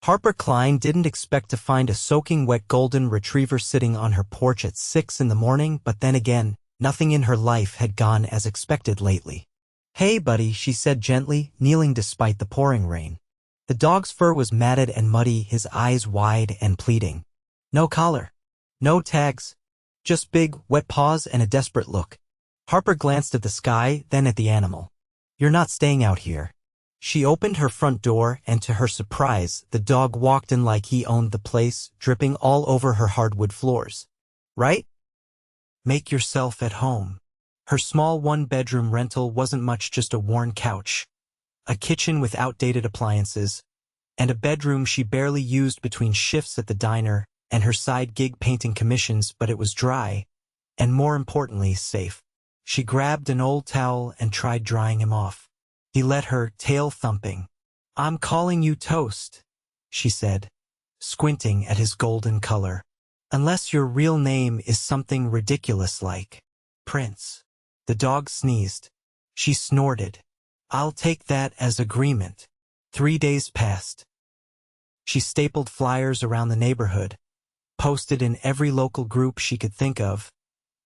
Harper Kline didn't expect to find a soaking wet golden retriever sitting on her porch at 6 in the morning, but then again, nothing in her life had gone as expected lately. "Hey, buddy," she said gently, kneeling despite the pouring rain. The dog's fur was matted and muddy, his eyes wide and pleading. No collar. No tags. Just big, wet paws and a desperate look. Harper glanced at the sky, then at the animal. "You're not staying out here." She opened her front door, and to her surprise, the dog walked in like he owned the place, dripping all over her hardwood floors. "Right? Make yourself at home." Her small one-bedroom rental wasn't much, just a worn couch, a kitchen with outdated appliances, and a bedroom she barely used between shifts at the diner and her side gig painting commissions, but it was dry, and more importantly, safe. She grabbed an old towel and tried drying him off. He let her, tail thumping. "I'm calling you Toast," she said, squinting at his golden color. "Unless your real name is something ridiculous like Prince." The dog sneezed. She snorted. "I'll take that as agreement." 3 days passed. She stapled flyers around the neighborhood, posted in every local group she could think of,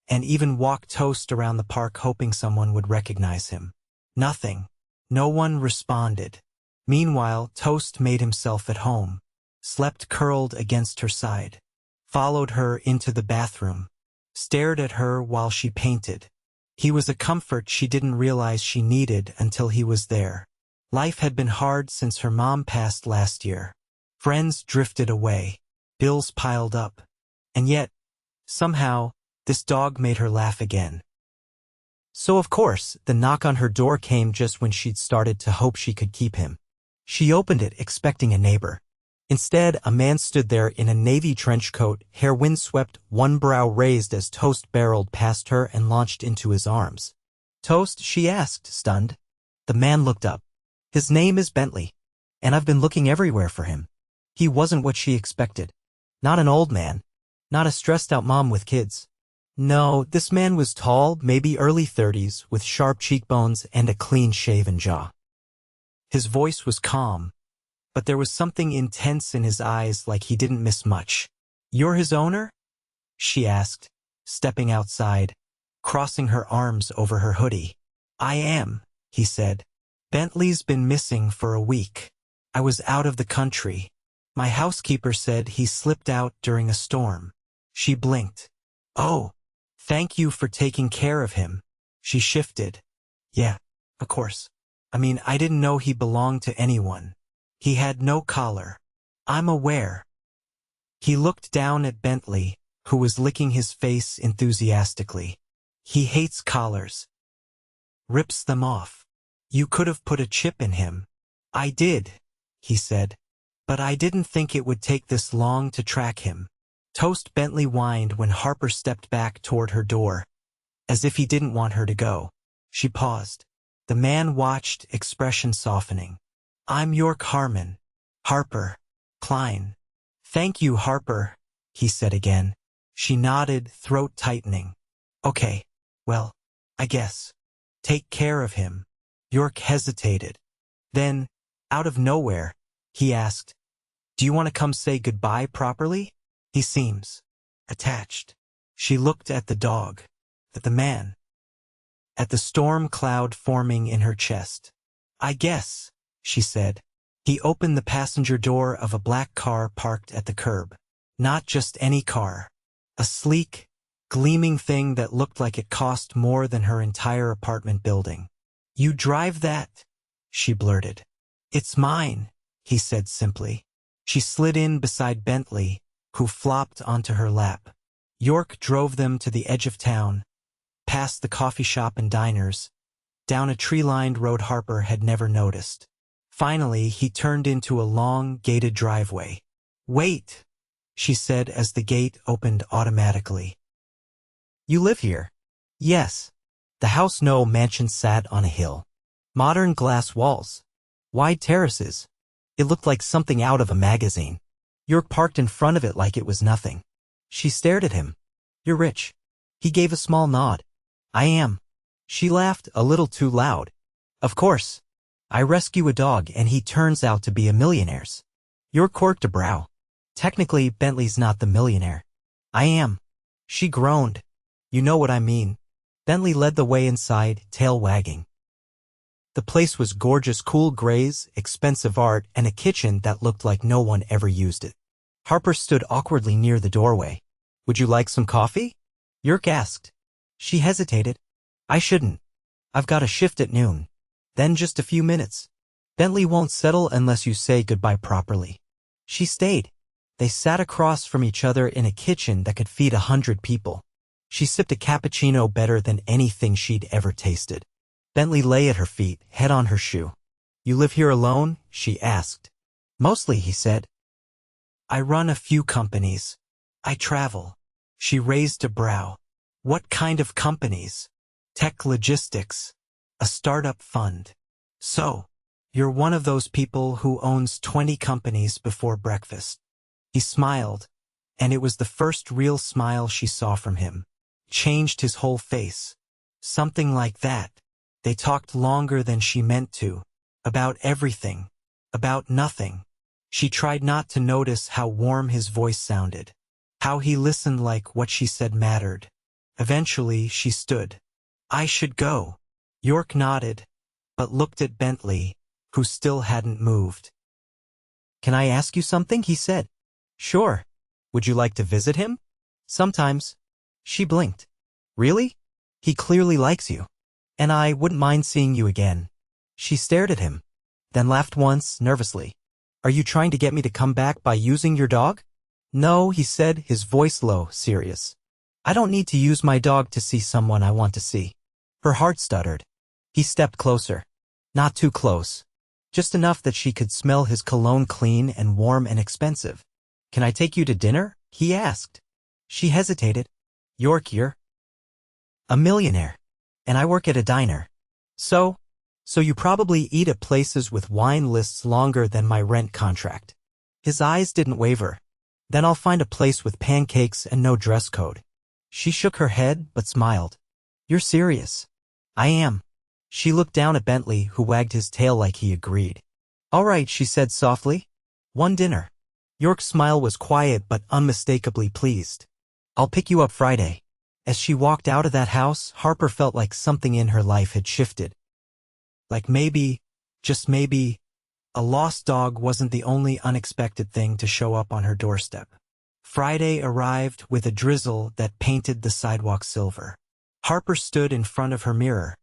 and even walked Toast around the park hoping someone would recognize him. Nothing. No one responded. Meanwhile, Toast made himself at home, slept curled against her side, followed her into the bathroom, stared at her while she painted. He was a comfort she didn't realize she needed until he was there. Life had been hard since her mom passed last year. Friends drifted away. Bills piled up. And yet, somehow, this dog made her laugh again. So of course, the knock on her door came just when she'd started to hope she could keep him. She opened it expecting a neighbor. Instead, a man stood there in a navy trench coat, hair windswept, one brow raised as Toast barreled past her and launched into his arms. "Toast?" she asked, stunned. The man looked up. "His name is Bentley, and I've been looking everywhere for him." He wasn't what she expected. Not an old man. Not a stressed-out mom with kids. No, this man was tall, maybe early 30s, with sharp cheekbones and a clean-shaven jaw. His voice was calm, but there was something intense in his eyes, like he didn't miss much. "You're his owner?" she asked, stepping outside, crossing her arms over her hoodie. "I am," he said. "Bentley's been missing for a week. I was out of the country. My housekeeper said he slipped out during a storm." She blinked. "Oh, thank you for taking care of him." She shifted. "Yeah, of course. I mean, I didn't know he belonged to anyone. He had no collar." "I'm aware." He looked down at Bentley, who was licking his face enthusiastically. "He hates collars. Rips them off. You could have put a chip in him." "I did," he said. "But I didn't think it would take this long to track him." Toast. Bentley whined when Harper stepped back toward her door, as if he didn't want her to go. She paused. The man watched, expression softening. "I'm York Harmon. Harper Kline." "Thank you, Harper," he said again. She nodded, throat tightening. "Okay, well, I guess. Take care of him." York hesitated. Then, out of nowhere, he asked, "Do you want to come say goodbye properly? He seems attached." She looked at the dog, at the man, at the storm cloud forming in her chest. "I guess," she said. He opened the passenger door of a black car parked at the curb. Not just any car. A sleek, gleaming thing that looked like it cost more than her entire apartment building. "You drive that?" she blurted. "It's mine," he said simply. She slid in beside Bentley, who flopped onto her lap. York drove them to the edge of town, past the coffee shop and diners, down a tree-lined road Harper had never noticed. Finally, he turned into a long, gated driveway. "Wait," she said as the gate opened automatically. "You live here?" "Yes." The house no mansion sat on a hill. Modern glass walls. Wide terraces. It looked like something out of a magazine. York parked in front of it like it was nothing. She stared at him. "You're rich." He gave a small nod. "I am." She laughed a little too loud. "Of course. I rescue a dog and he turns out to be a millionaire's." York corked a brow. Technically, Bentley's not the millionaire. I am. She groaned. You know what I mean. Bentley led the way inside, tail wagging. The place was gorgeous, cool grays, expensive art, and a kitchen that looked like no one ever used it. Harper stood awkwardly near the doorway. Would you like some coffee? York asked. She hesitated. I shouldn't. I've got a shift at noon. Then just a few minutes. Bentley won't settle unless you say goodbye properly. She stayed. They sat across from each other in a kitchen that could feed 100 people. She sipped a cappuccino better than anything she'd ever tasted. Bentley lay at her feet, head on her shoe. You live here alone? She asked. Mostly, he said. I run a few companies. I travel. She raised a brow. What kind of companies? Tech logistics. A startup fund. So, you're one of those people who owns 20 companies before breakfast. He smiled, and it was the first real smile she saw from him. Changed his whole face. Something like that. They talked longer than she meant to. About everything. About nothing. She tried not to notice how warm his voice sounded. How he listened like what she said mattered. Eventually, she stood. I should go. York nodded, but looked at Bentley, who still hadn't moved. Can I ask you something? He said. Sure. Would you like to visit him? Sometimes. She blinked. Really? He clearly likes you. And I wouldn't mind seeing you again. She stared at him, then laughed once, nervously. Are you trying to get me to come back by using your dog? No, he said, his voice low, serious. I don't need to use my dog to see someone I want to see. Her heart stuttered. He stepped closer. Not too close. Just enough that she could smell his cologne, clean and warm and expensive. Can I take you to dinner? He asked. She hesitated. York, you're a millionaire. And I work at a diner. So you probably eat at places with wine lists longer than my rent contract. His eyes didn't waver. Then I'll find a place with pancakes and no dress code. She shook her head, but smiled. You're serious. I am. She looked down at Bentley, who wagged his tail like he agreed. All right, she said softly. One dinner. York's smile was quiet but unmistakably pleased. I'll pick you up Friday. As she walked out of that house, Harper felt like something in her life had shifted. Like maybe, just maybe, a lost dog wasn't the only unexpected thing to show up on her doorstep. Friday arrived with a drizzle that painted the sidewalk silver. Harper stood in front of her mirror,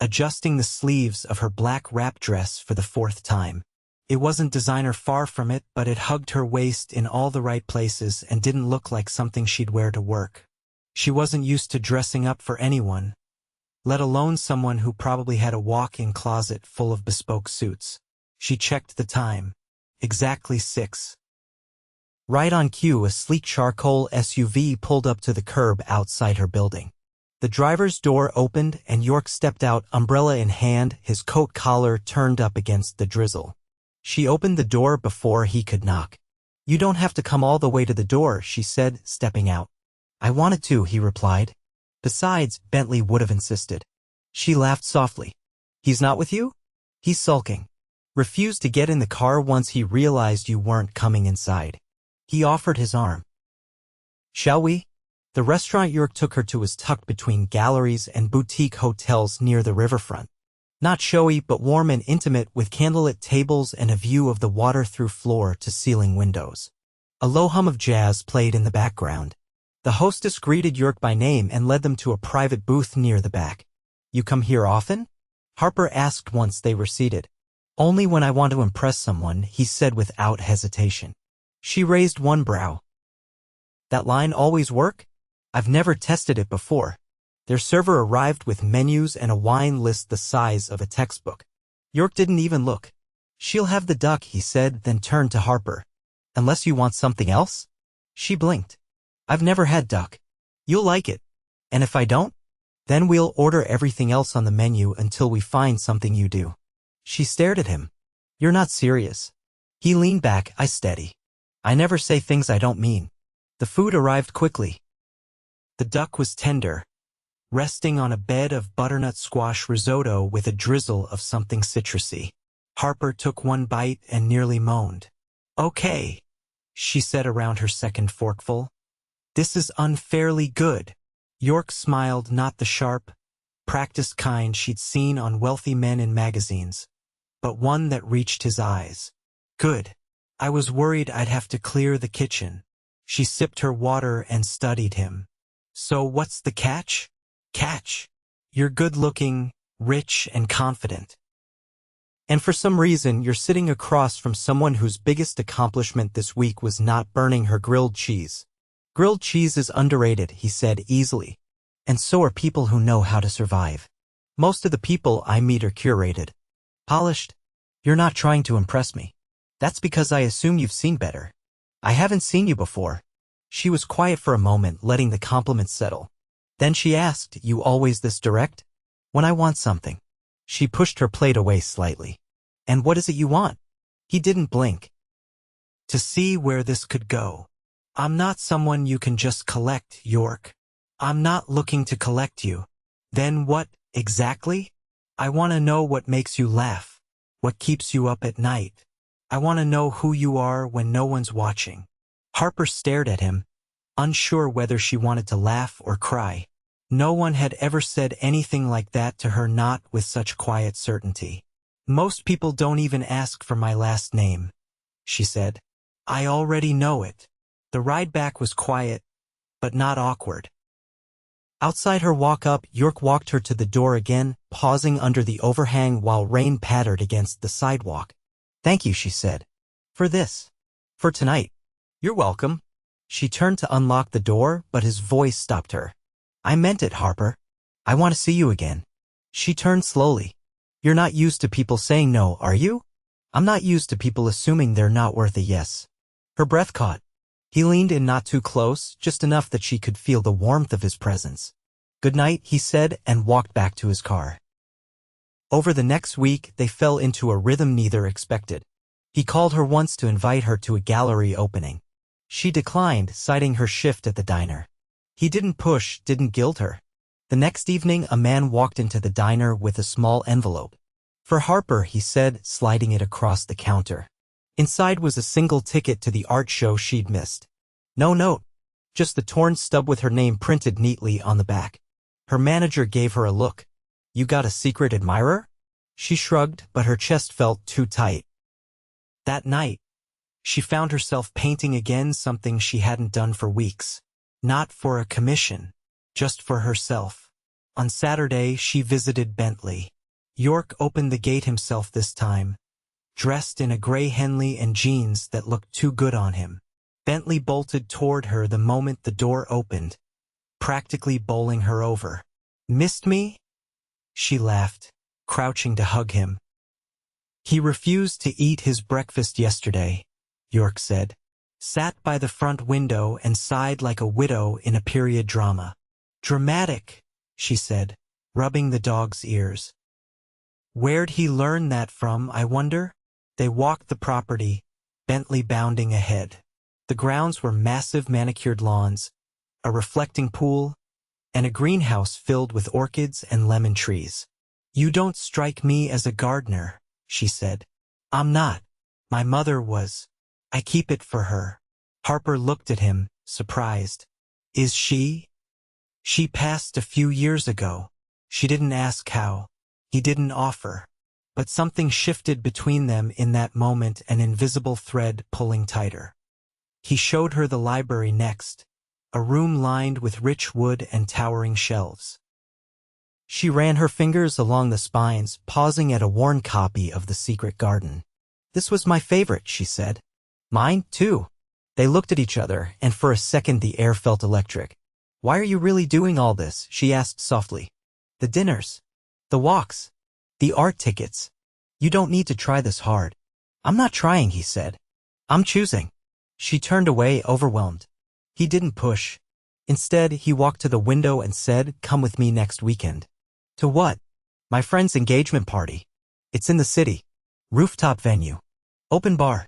adjusting the sleeves of her black wrap dress for the 4th time. It wasn't designer, far from it, but it hugged her waist in all the right places and didn't look like something she'd wear to work. She wasn't used to dressing up for anyone, let alone someone who probably had a walk-in closet full of bespoke suits. She checked the time. Exactly 6. Right on cue, a sleek charcoal SUV pulled up to the curb outside her building. The driver's door opened and York stepped out, umbrella in hand, his coat collar turned up against the drizzle. She opened the door before he could knock. You don't have to come all the way to the door, she said, stepping out. I wanted to, he replied. Besides, Bentley would have insisted. She laughed softly. He's not with you? He's sulking. Refused to get in the car once he realized you weren't coming inside. He offered his arm. Shall we? The restaurant York took her to was tucked between galleries and boutique hotels near the riverfront. Not showy, but warm and intimate, with candlelit tables and a view of the water through floor-to-ceiling windows. A low hum of jazz played in the background. The hostess greeted York by name and led them to a private booth near the back. You come here often? Harper asked once they were seated. Only when I want to impress someone, he said without hesitation. She raised one brow. That line always work? I've never tested it before. Their server arrived with menus and a wine list the size of a textbook. York didn't even look. She'll have the duck, he said, then turned to Harper. Unless you want something else? She blinked. I've never had duck. You'll like it. And if I don't? Then we'll order everything else on the menu until we find something you do. She stared at him. You're not serious. He leaned back, I steady. I never say things I don't mean. The food arrived quickly. The duck was tender, resting on a bed of butternut squash risotto with a drizzle of something citrusy. Harper took one bite and nearly moaned. Okay, she said around her second forkful. This is unfairly good. York smiled, not the sharp, practiced kind she'd seen on wealthy men in magazines, but one that reached his eyes. Good. I was worried I'd have to clear the kitchen. She sipped her water and studied him. So what's the catch? Catch. You're good-looking, rich, and confident. And for some reason, you're sitting across from someone whose biggest accomplishment this week was not burning her grilled cheese. Grilled cheese is underrated, he said easily. And so are people who know how to survive. Most of the people I meet are curated. Polished. You're not trying to impress me. That's because I assume you've seen better. I haven't seen you before. She was quiet for a moment, letting the compliments settle. Then she asked, You always this direct? When I want something. She pushed her plate away slightly. And what is it you want? He didn't blink. To see where this could go. I'm not someone you can just collect, York. I'm not looking to collect you. Then what, exactly? I want to know what makes you laugh. What keeps you up at night. I want to know who you are when no one's watching. Harper stared at him, unsure whether she wanted to laugh or cry. No one had ever said anything like that to her, not with such quiet certainty. Most people don't even ask for my last name, she said. I already know it. The ride back was quiet, but not awkward. Outside her walk-up, York walked her to the door again, pausing under the overhang while rain pattered against the sidewalk. Thank you, she said. For this. For tonight. You're welcome. She turned to unlock the door, but his voice stopped her. I meant it, Harper. I want to see you again. She turned slowly. You're not used to people saying no, are you? I'm not used to people assuming they're not worth a yes. Her breath caught. He leaned in not too close, just enough that she could feel the warmth of his presence. Good night, he said, and walked back to his car. Over the next week, they fell into a rhythm neither expected. He called her once to invite her to a gallery opening. She declined, citing her shift at the diner. He didn't push, didn't guilt her. The next evening, a man walked into the diner with a small envelope. For Harper, he said, sliding it across the counter. Inside was a single ticket to the art show she'd missed. No note, just the torn stub with her name printed neatly on the back. Her manager gave her a look. You got a secret admirer? She shrugged, but her chest felt too tight. That night, she found herself painting again, something she hadn't done for weeks. Not for a commission, just for herself. On Saturday, she visited Bentley. York opened the gate himself this time, dressed in a gray Henley and jeans that looked too good on him. Bentley bolted toward her the moment the door opened, practically bowling her over. Missed me? She laughed, crouching to hug him. He refused to eat his breakfast yesterday, York said. Sat by the front window and sighed like a widow in a period drama. Dramatic, she said, rubbing the dog's ears. Where'd he learn that from, I wonder? They walked the property, Bentley bounding ahead. The grounds were massive manicured lawns, a reflecting pool, and a greenhouse filled with orchids and lemon trees. You don't strike me as a gardener, she said. I'm not. My mother was. I keep it for her. Harper looked at him, surprised. Is she? She passed a few years ago. She didn't ask how. He didn't offer. But something shifted between them in that moment, an invisible thread pulling tighter. He showed her the library next, a room lined with rich wood and towering shelves. She ran her fingers along the spines, pausing at a worn copy of The Secret Garden. This was my favorite, she said. Mine, too. They looked at each other, and for a second the air felt electric. Why are you really doing all this? She asked softly. The dinners. The walks. The art tickets. You don't need to try this hard. I'm not trying, he said. I'm choosing. She turned away, overwhelmed. He didn't push. Instead, he walked to the window and said, Come with me next weekend. To what? My friend's engagement party. It's in the city. Rooftop venue. Open bar.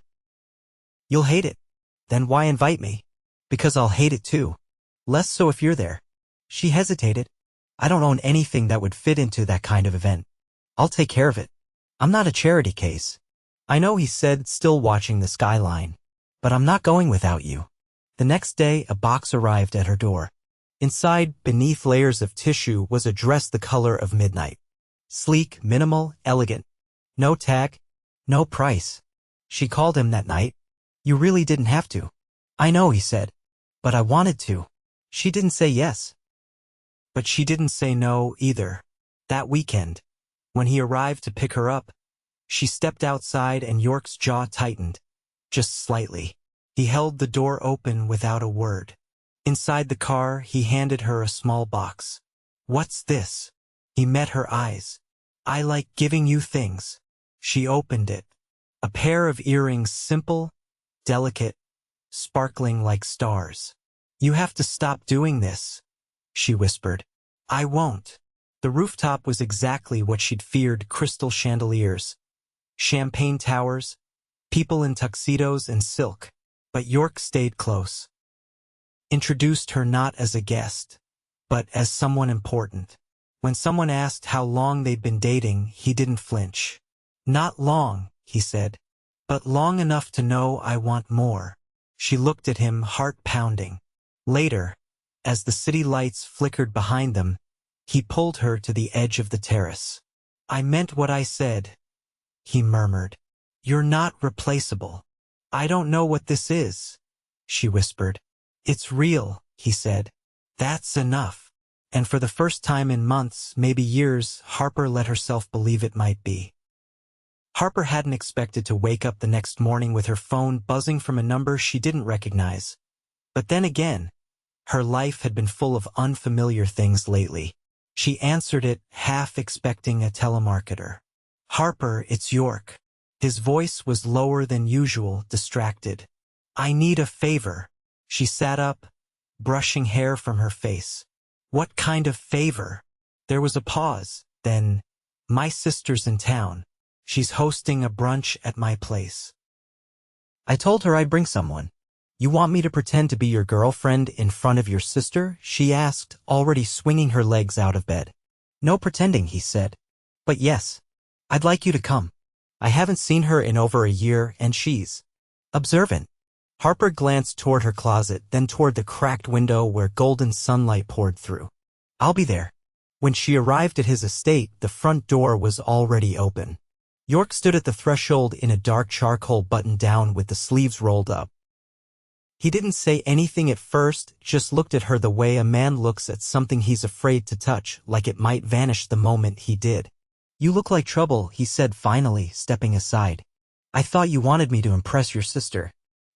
You'll hate it. Then why invite me? Because I'll hate it too. Less so if you're there. She hesitated. I don't own anything that would fit into that kind of event. I'll take care of it. I'm not a charity case. I know, he said, still watching the skyline. But I'm not going without you. The next day, a box arrived at her door. Inside, beneath layers of tissue, was a dress the color of midnight. Sleek, minimal, elegant. No tag, no price. She called him that night. You really didn't have to. I know, he said. But I wanted to. She didn't say yes. But she didn't say no either. That weekend, when he arrived to pick her up, she stepped outside and York's jaw tightened. Just slightly. He held the door open without a word. Inside the car, he handed her a small box. What's this? He met her eyes. I like giving you things. She opened it. A pair of earrings, simple, delicate, sparkling like stars. You have to stop doing this, she whispered. I won't. The rooftop was exactly what she'd feared: crystal chandeliers, champagne towers, people in tuxedos and silk. But York stayed close. Introduced her not as a guest, but as someone important. When someone asked how long they'd been dating, he didn't flinch. Not long, he said, but long enough to know I want more. She looked at him, heart pounding. Later, as the city lights flickered behind them, he pulled her to the edge of the terrace. I meant what I said, he murmured. You're not replaceable. I don't know what this is, she whispered. It's real, he said. That's enough. And for the first time in months, maybe years, Harper let herself believe it might be. Harper hadn't expected to wake up the next morning with her phone buzzing from a number she didn't recognize. But then again, her life had been full of unfamiliar things lately. She answered it, half expecting a telemarketer. Harper, it's York. His voice was lower than usual, distracted. I need a favor. She sat up, brushing hair from her face. What kind of favor? There was a pause, then, my sister's in town. She's hosting a brunch at my place. I told her I'd bring someone. You want me to pretend to be your girlfriend in front of your sister? She asked, already swinging her legs out of bed. No pretending, he said. But yes, I'd like you to come. I haven't seen her in over a year, and she's observant. Harper glanced toward her closet, then toward the cracked window where golden sunlight poured through. I'll be there. When she arrived at his estate, the front door was already open. York stood at the threshold in a dark charcoal button-down with the sleeves rolled up. He didn't say anything at first, just looked at her the way a man looks at something he's afraid to touch, like it might vanish the moment he did. You look like trouble, he said finally, stepping aside. I thought you wanted me to impress your sister.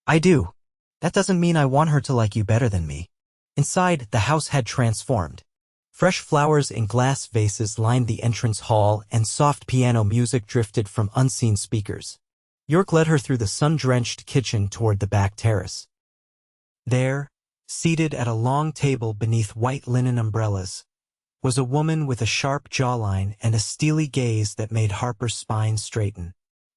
I do. That doesn't mean I want her to like you better than me. Inside, the house had transformed. Fresh flowers in glass vases lined the entrance hall, and soft piano music drifted from unseen speakers. York led her through the sun-drenched kitchen toward the back terrace. There, seated at a long table beneath white linen umbrellas, was a woman with a sharp jawline and a steely gaze that made Harper's spine straighten.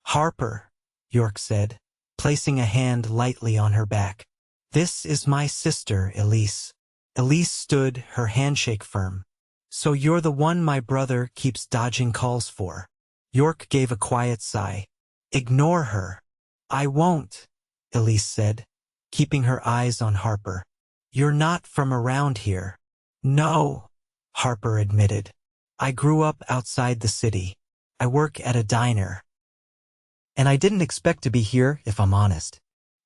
Harper, York said, placing a hand lightly on her back. This is my sister, Elise. Elise stood, her handshake firm. So you're the one my brother keeps dodging calls for. York gave a quiet sigh. Ignore her. I won't, Elise said, keeping her eyes on Harper. You're not from around here. No, Harper admitted. I grew up outside the city. I work at a diner. And I didn't expect to be here, if I'm honest.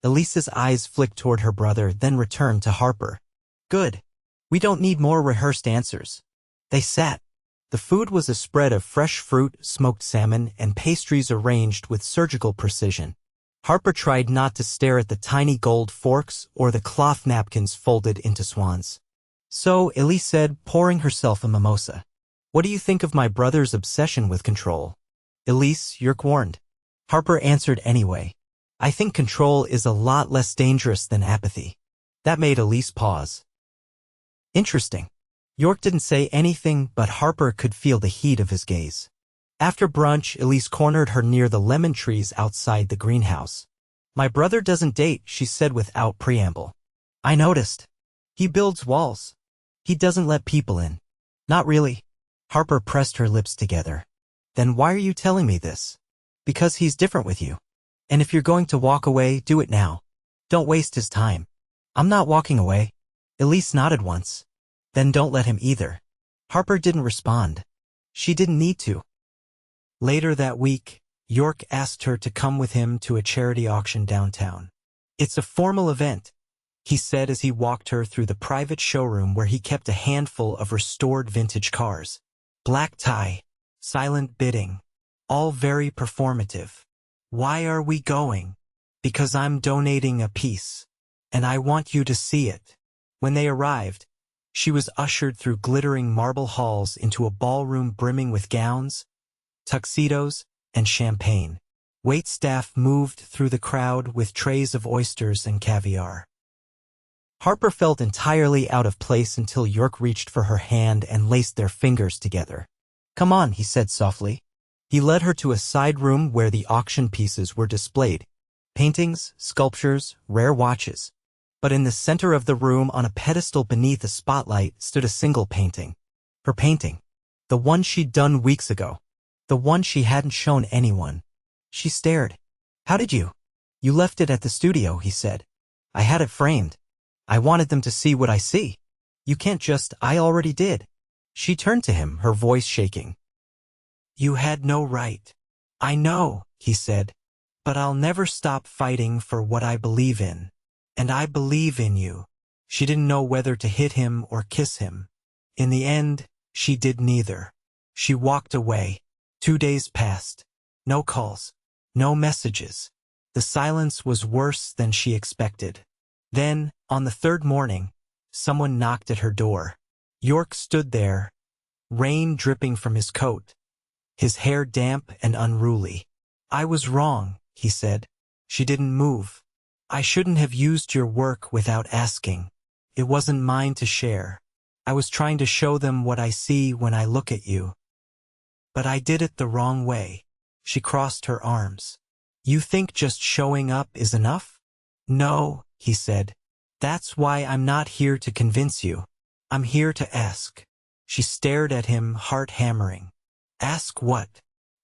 Elise's eyes flicked toward her brother, then returned to Harper. Good. We don't need more rehearsed answers. They sat. The food was a spread of fresh fruit, smoked salmon, and pastries arranged with surgical precision. Harper tried not to stare at the tiny gold forks or the cloth napkins folded into swans. So, Elise said, pouring herself a mimosa. What do you think of my brother's obsession with control? Elise, York warned. Harper answered anyway. I think control is a lot less dangerous than apathy. That made Elise pause. Interesting. York didn't say anything, but Harper could feel the heat of his gaze. After brunch, Elise cornered her near the lemon trees outside the greenhouse. My brother doesn't date, she said without preamble. I noticed. He builds walls. He doesn't let people in. Not really. Harper pressed her lips together. Then why are you telling me this? Because he's different with you. And if you're going to walk away, do it now. Don't waste his time. I'm not walking away. Elise nodded once. Then don't let him either. Harper didn't respond. She didn't need to. Later that week, York asked her to come with him to a charity auction downtown. It's a formal event, he said as he walked her through the private showroom where he kept a handful of restored vintage cars. Black tie, silent bidding, all very performative. Why are we going? Because I'm donating a piece, and I want you to see it. When they arrived, she was ushered through glittering marble halls into a ballroom brimming with gowns, tuxedos, and champagne. Waitstaff moved through the crowd with trays of oysters and caviar. Harper felt entirely out of place until York reached for her hand and laced their fingers together. Come on, he said softly. He led her to a side room where the auction pieces were displayed. Paintings, sculptures, rare watches. But in the center of the room, on a pedestal beneath a spotlight, stood a single painting. Her painting. The one she'd done weeks ago. The one she hadn't shown anyone. She stared. How did you? You left it at the studio, he said. I had it framed. I wanted them to see what I see. You can't just, I already did. She turned to him, her voice shaking. You had no right. I know, he said, but I'll never stop fighting for what I believe in. And I believe in you. She didn't know whether to hit him or kiss him. In the end, she did neither. She walked away. 2 days passed. No calls. No messages. The silence was worse than she expected. Then, on the third morning, someone knocked at her door. York stood there, rain dripping from his coat, his hair damp and unruly. I was wrong, he said. She didn't move. I shouldn't have used your work without asking. It wasn't mine to share. I was trying to show them what I see when I look at you. But I did it the wrong way. She crossed her arms. You think just showing up is enough? No, he said. That's why I'm not here to convince you. I'm here to ask. She stared at him, heart hammering. Ask what?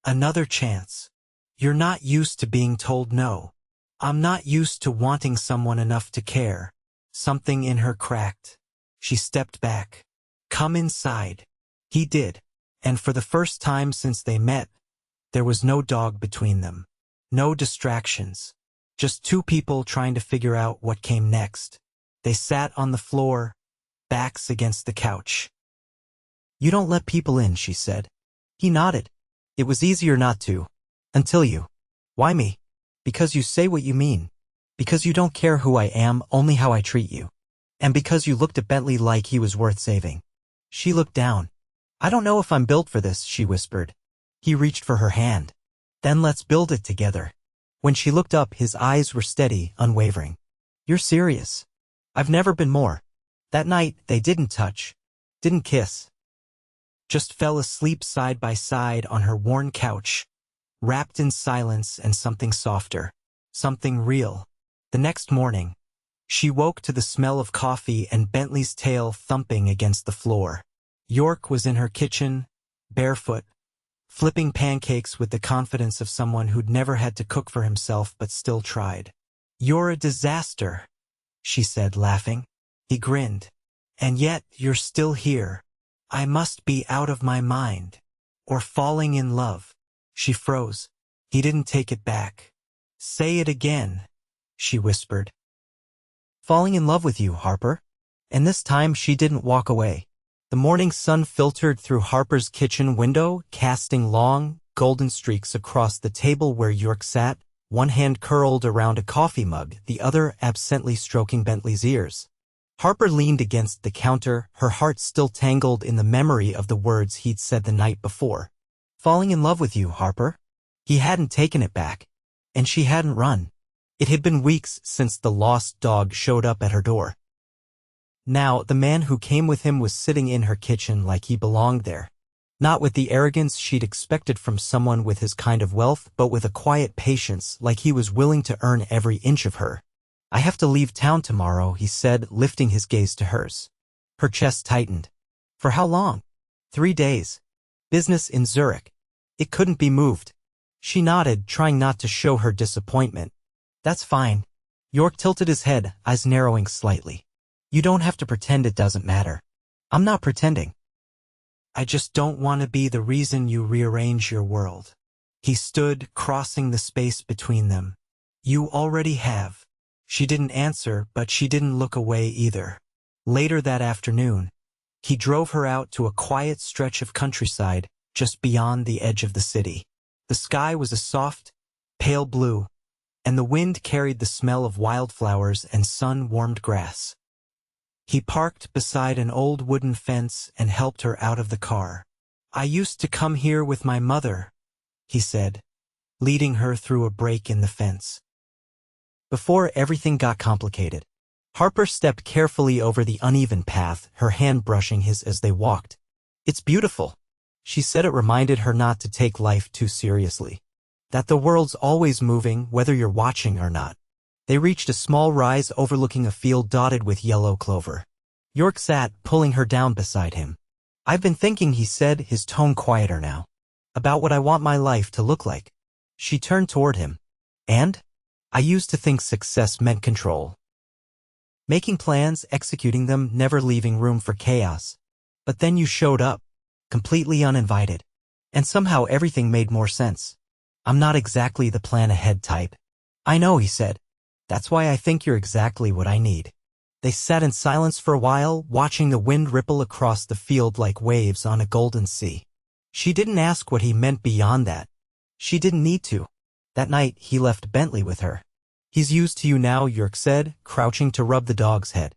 Another chance. You're not used to being told no. I'm not used to wanting someone enough to care. Something in her cracked. She stepped back. Come inside. He did. And for the first time since they met, there was no dog between them. No distractions. Just two people trying to figure out what came next. They sat on the floor, backs against the couch. You don't let people in, she said. He nodded. It was easier not to. Until you. Why me? Because you say what you mean. Because you don't care who I am, only how I treat you. And because you looked at Bentley like he was worth saving. She looked down. I don't know if I'm built for this, she whispered. He reached for her hand. Then let's build it together. When she looked up, his eyes were steady, unwavering. You're serious. I've never been more. That night, they didn't touch. Didn't kiss. Just fell asleep side by side on her worn couch, wrapped in silence and something softer, something real. The next morning, she woke to the smell of coffee and Bentley's tail thumping against the floor. York was in her kitchen, barefoot, flipping pancakes with the confidence of someone who'd never had to cook for himself but still tried. You're a disaster, she said, laughing. He grinned. And yet you're still here. I must be out of my mind. Or falling in love. She froze. He didn't take it back. Say it again, she whispered. Falling in love with you, Harper. And this time she didn't walk away. The morning sun filtered through Harper's kitchen window, casting long, golden streaks across the table where York sat, one hand curled around a coffee mug, the other absently stroking Bentley's ears. Harper leaned against the counter, her heart still tangled in the memory of the words he'd said the night before. Falling in love with you, Harper. He hadn't taken it back. And she hadn't run. It had been weeks since the lost dog showed up at her door. Now, the man who came with him was sitting in her kitchen like he belonged there. Not with the arrogance she'd expected from someone with his kind of wealth, but with a quiet patience, like he was willing to earn every inch of her. I have to leave town tomorrow, he said, lifting his gaze to hers. Her chest tightened. For how long? 3 days. Business in Zurich. It couldn't be moved. She nodded, trying not to show her disappointment. That's fine. York tilted his head, eyes narrowing slightly. You don't have to pretend it doesn't matter. I'm not pretending. I just don't want to be the reason you rearrange your world. He stood, crossing the space between them. You already have. She didn't answer, but she didn't look away either. Later that afternoon, he drove her out to a quiet stretch of countryside just beyond the edge of the city. The sky was a soft, pale blue, and the wind carried the smell of wildflowers and sun-warmed grass. He parked beside an old wooden fence and helped her out of the car. I used to come here with my mother, he said, leading her through a break in the fence. Before everything got complicated, Harper stepped carefully over the uneven path, her hand brushing his as they walked. It's beautiful. She said it reminded her not to take life too seriously. That the world's always moving, whether you're watching or not. They reached a small rise overlooking a field dotted with yellow clover. York sat, pulling her down beside him. I've been thinking, he said, his tone quieter now, about what I want my life to look like. She turned toward him. And? I used to think success meant control. Making plans, executing them, never leaving room for chaos. But then you showed up, completely uninvited. And somehow everything made more sense. I'm not exactly the plan-ahead type. I know, he said. That's why I think you're exactly what I need. They sat in silence for a while, watching the wind ripple across the field like waves on a golden sea. She didn't ask what he meant beyond that. She didn't need to. That night, he left Bentley with her. He's used to you now, York said, crouching to rub the dog's head.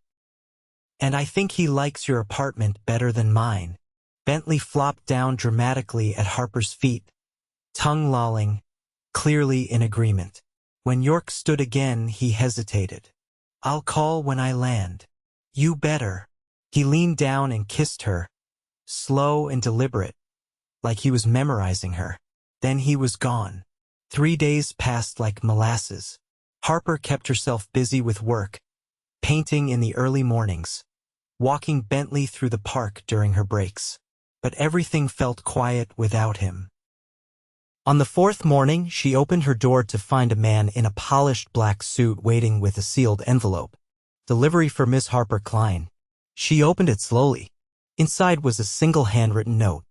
And I think he likes your apartment better than mine. Bentley flopped down dramatically at Harper's feet, tongue lolling, clearly in agreement. When York stood again, he hesitated. I'll call when I land. You better. He leaned down and kissed her, slow and deliberate, like he was memorizing her. Then he was gone. 3 days passed like molasses. Harper kept herself busy with work, painting in the early mornings, walking Bentley through the park during her breaks. But everything felt quiet without him. On the 4th morning, she opened her door to find a man in a polished black suit waiting with a sealed envelope. Delivery for Miss Harper Kline. She opened it slowly. Inside was a single handwritten note.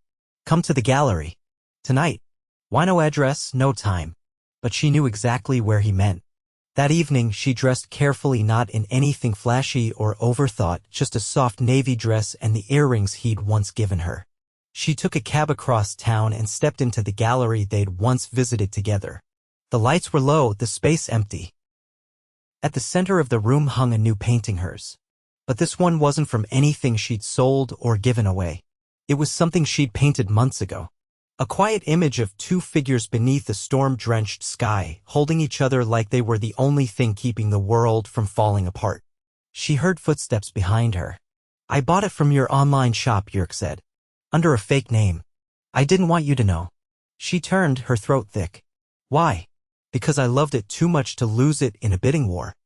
Come to the gallery. Tonight. Why no address, no time. But she knew exactly where he meant. That evening, she dressed carefully, not in anything flashy or overthought, just a soft navy dress and the earrings he'd once given her. She took a cab across town and stepped into the gallery they'd once visited together. The lights were low, the space empty. At the center of the room hung a new painting, hers. But this one wasn't from anything she'd sold or given away. It was something she'd painted months ago. A quiet image of 2 figures beneath a storm-drenched sky, holding each other like they were the only thing keeping the world from falling apart. She heard footsteps behind her. I bought it from your online shop, York said. Under a fake name. I didn't want you to know. She turned, her throat thick. Why? Because I loved it too much to lose it in a bidding war.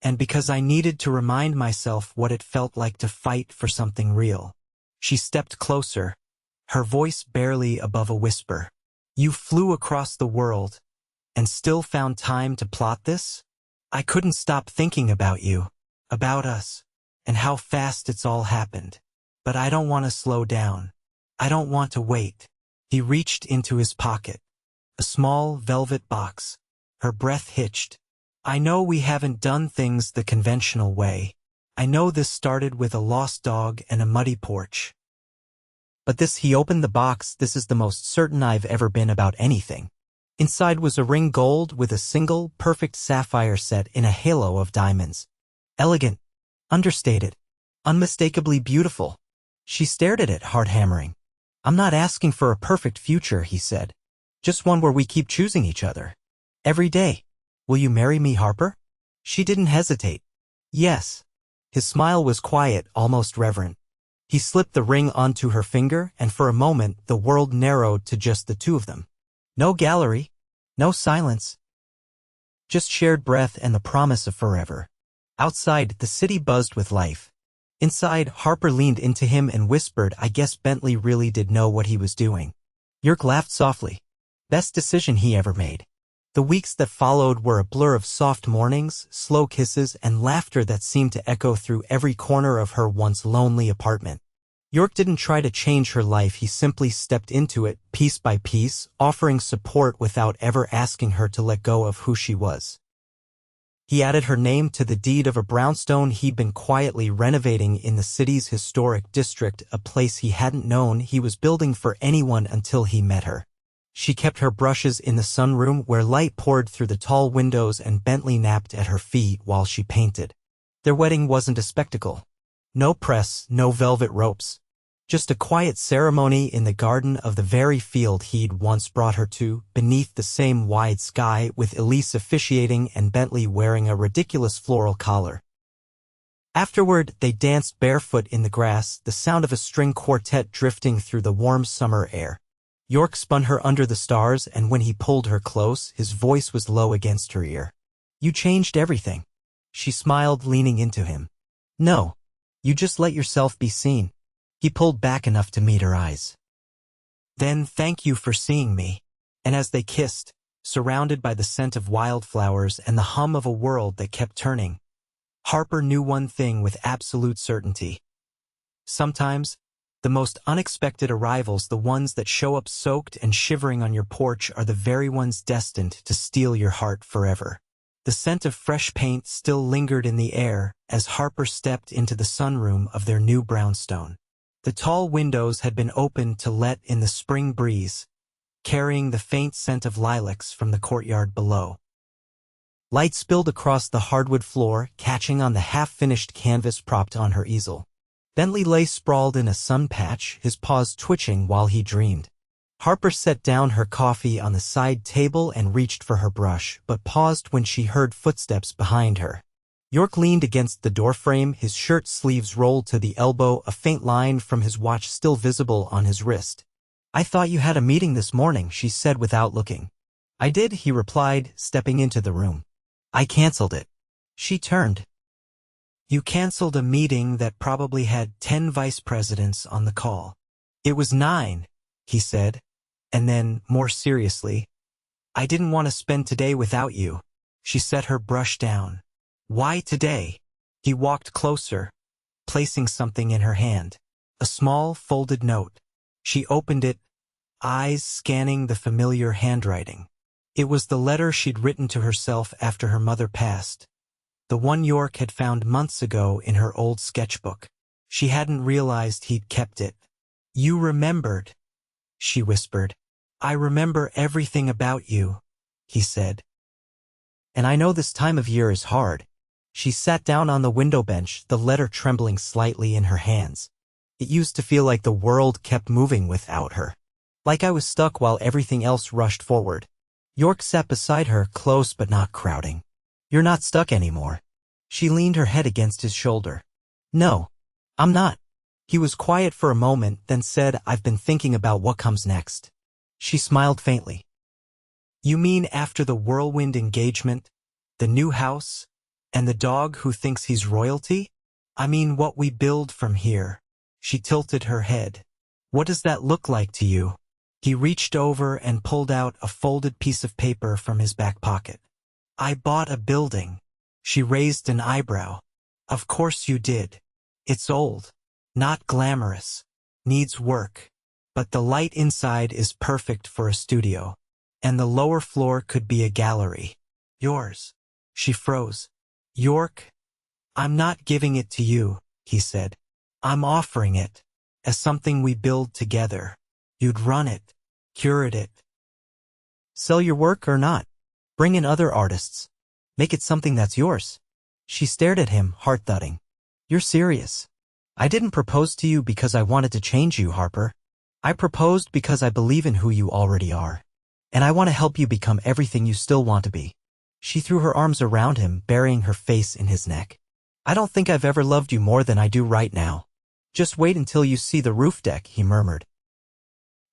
And because I needed to remind myself what it felt like to fight for something real. She stepped closer, her voice barely above a whisper. You flew across the world, and still found time to plot this? I couldn't stop thinking about you, about us, and how fast it's all happened. But I don't want to slow down. I don't want to wait. He reached into his pocket. A small velvet box. Her breath hitched. I know we haven't done things the conventional way. I know this started with a lost dog and a muddy porch. But this, he opened the box, this is the most certain I've ever been about anything. Inside was a ring gold with a single, perfect sapphire set in a halo of diamonds. Elegant, understated, unmistakably beautiful. She stared at it, heart hammering. I'm not asking for a perfect future, he said. Just one where we keep choosing each other. Every day. Will you marry me, Harper? She didn't hesitate. Yes. His smile was quiet, almost reverent. He slipped the ring onto her finger, and for a moment the world narrowed to just the two of them. No gallery. No silence. Just shared breath and the promise of forever. Outside, the city buzzed with life. Inside, Harper leaned into him and whispered, I guess Bentley really did know what he was doing. York laughed softly. Best decision he ever made. The weeks that followed were a blur of soft mornings, slow kisses, and laughter that seemed to echo through every corner of her once lonely apartment. York didn't try to change her life, he simply stepped into it, piece by piece, offering support without ever asking her to let go of who she was. He added her name to the deed of a brownstone he'd been quietly renovating in the city's historic district, a place he hadn't known he was building for anyone until he met her. She kept her brushes in the sunroom where light poured through the tall windows, and Bentley napped at her feet while she painted. Their wedding wasn't a spectacle. No press, no velvet ropes. Just a quiet ceremony in the garden of the very field he'd once brought her to, beneath the same wide sky, with Elise officiating and Bentley wearing a ridiculous floral collar. Afterward, they danced barefoot in the grass, the sound of a string quartet drifting through the warm summer air. York spun her under the stars, and when he pulled her close, his voice was low against her ear. "You changed everything." She smiled, leaning into him. "No. You just let yourself be seen." He pulled back enough to meet her eyes. "Then thank you for seeing me." And as they kissed, surrounded by the scent of wildflowers and the hum of a world that kept turning, Harper knew one thing with absolute certainty. Sometimes, the most unexpected arrivals, the ones that show up soaked and shivering on your porch, are the very ones destined to steal your heart forever. The scent of fresh paint still lingered in the air as Harper stepped into the sunroom of their new brownstone. The tall windows had been opened to let in the spring breeze, carrying the faint scent of lilacs from the courtyard below. Light spilled across the hardwood floor, catching on the half-finished canvas propped on her easel. Bentley lay sprawled in a sun patch, his paws twitching while he dreamed. Harper set down her coffee on the side table and reached for her brush, but paused when she heard footsteps behind her. York leaned against the doorframe, his shirt sleeves rolled to the elbow, a faint line from his watch still visible on his wrist. "I thought you had a meeting this morning," she said without looking. "I did," he replied, stepping into the room. "I canceled it." She turned. "You canceled a meeting that probably had 10 vice presidents on the call." "It was 9, he said, and then, more seriously, "I didn't want to spend today without you." She set her brush down. "Why today?" He walked closer, placing something in her hand. A small, folded note. She opened it, eyes scanning the familiar handwriting. It was the letter she'd written to herself after her mother passed. The one York had found months ago in her old sketchbook. She hadn't realized he'd kept it. "You remembered," she whispered. "I remember everything about you," he said. "And I know this time of year is hard." She sat down on the window bench, the letter trembling slightly in her hands. "It used to feel like the world kept moving without her. Like I was stuck while everything else rushed forward." York sat beside her, close but not crowding. "You're not stuck anymore." She leaned her head against his shoulder. "No, I'm not." He was quiet for a moment, then said, "I've been thinking about what comes next." She smiled faintly. "You mean after the whirlwind engagement, the new house, and the dog who thinks he's royalty? I mean what we build from here." She tilted her head. "What does that look like to you?" He reached over and pulled out a folded piece of paper from his back pocket. "I bought a building." She raised an eyebrow. "Of course you did. It's old, not glamorous, needs work, but the light inside is perfect for a studio, and the lower floor could be a gallery. Yours." She froze. "York, I'm not giving it to you," he said. "I'm offering it as something we build together. You'd run it, curate it. Sell your work or not. Bring in other artists. Make it something that's yours." She stared at him, heart thudding. "You're serious?" "I didn't propose to you because I wanted to change you, Harper. I proposed because I believe in who you already are. And I want to help you become everything you still want to be." She threw her arms around him, burying her face in his neck. "I don't think I've ever loved you more than I do right now. Just wait until you see the roof deck," he murmured.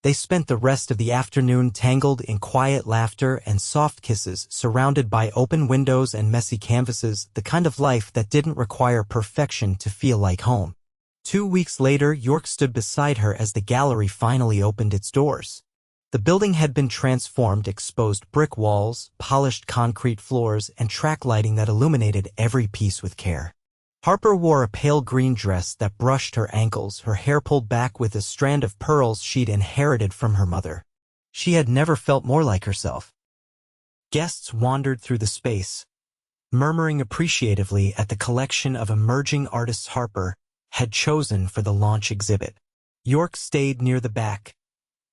They spent the rest of the afternoon tangled in quiet laughter and soft kisses, surrounded by open windows and messy canvases, the kind of life that didn't require perfection to feel like home. 2 weeks later, York stood beside her as the gallery finally opened its doors. The building had been transformed, exposed brick walls, polished concrete floors, and track lighting that illuminated every piece with care. Harper wore a pale green dress that brushed her ankles, her hair pulled back with a strand of pearls she'd inherited from her mother. She had never felt more like herself. Guests wandered through the space, murmuring appreciatively at the collection of emerging artists Harper had chosen for the launch exhibit. York stayed near the back,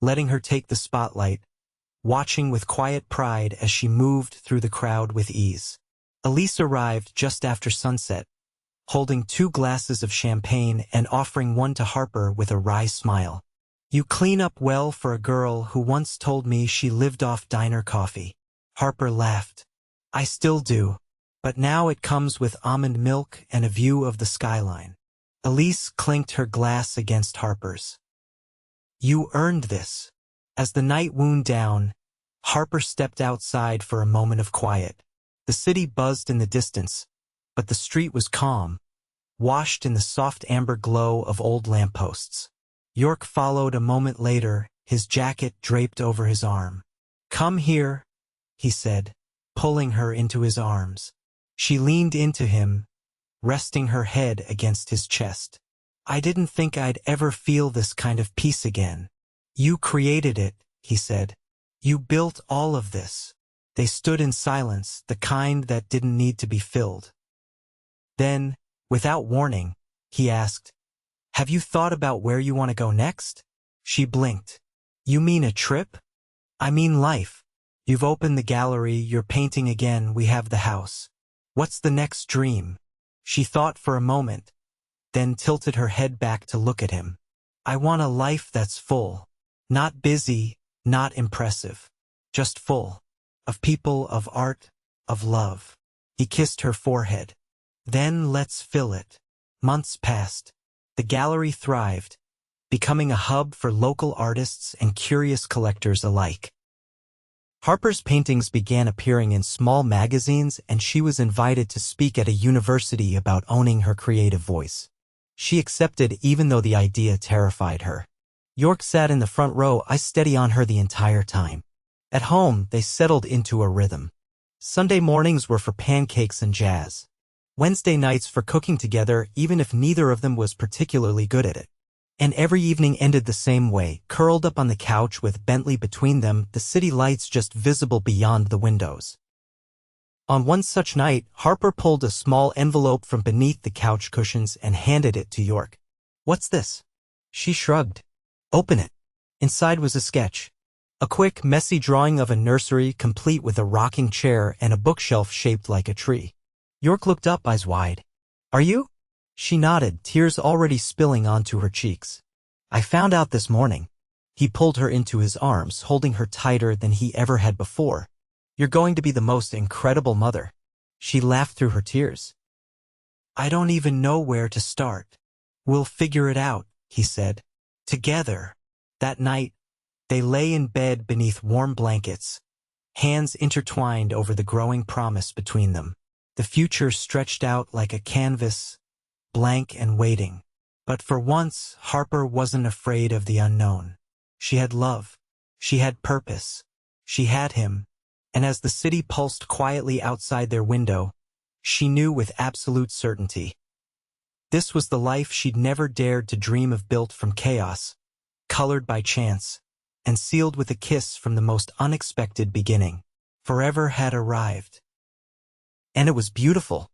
letting her take the spotlight, watching with quiet pride as she moved through the crowd with ease. Elise arrived just after sunset, holding 2 glasses of champagne and offering one to Harper with a wry smile. "You clean up well for a girl who once told me she lived off diner coffee." Harper laughed. "I still do, but now it comes with almond milk and a view of the skyline." Elise clinked her glass against Harper's. "You earned this." As the night wound down, Harper stepped outside for a moment of quiet. The city buzzed in the distance, but the street was calm, washed in the soft amber glow of old lampposts. York followed a moment later, his jacket draped over his arm. "Come here," he said, pulling her into his arms. She leaned into him, resting her head against his chest. "I didn't think I'd ever feel this kind of peace again." "You created it," he said. "You built all of this." They stood in silence, the kind that didn't need to be filled. Then, without warning, he asked, "Have you thought about where you want to go next?" She blinked. "You mean a trip?" "I mean life. You've opened the gallery, you're painting again, we have the house. What's the next dream?" She thought for a moment, then tilted her head back to look at him. "I want a life that's full. Not busy, not impressive. Just full. Of people, of art, of love." He kissed her forehead. "Then let's fill it." Months passed. The gallery thrived, becoming a hub for local artists and curious collectors alike. Harper's paintings began appearing in small magazines, and she was invited to speak at a university about owning her creative voice. She accepted even though the idea terrified her. York sat in the front row, eyes steady on her the entire time. At home, they settled into a rhythm. Sunday mornings were for pancakes and jazz. Wednesday nights for cooking together, even if neither of them was particularly good at it. And every evening ended the same way, curled up on the couch with Bentley between them, the city lights just visible beyond the windows. On one such night, Harper pulled a small envelope from beneath the couch cushions and handed it to York. "What's this?" She shrugged. "Open it." Inside was a sketch. A quick, messy drawing of a nursery complete with a rocking chair and a bookshelf shaped like a tree. York looked up, eyes wide. "Are you?" She nodded, tears already spilling onto her cheeks. "I found out this morning." He pulled her into his arms, holding her tighter than he ever had before. "You're going to be the most incredible mother." She laughed through her tears. "I don't even know where to start." "We'll figure it out," he said. Together. That night, they lay in bed beneath warm blankets, hands intertwined over the growing promise between them. The future stretched out like a canvas, blank and waiting. But for once, Harper wasn't afraid of the unknown. She had love. She had purpose. She had him. And as the city pulsed quietly outside their window, she knew with absolute certainty. This was the life she'd never dared to dream of, built from chaos, colored by chance, and sealed with a kiss from the most unexpected beginning. Forever had arrived. And it was beautiful.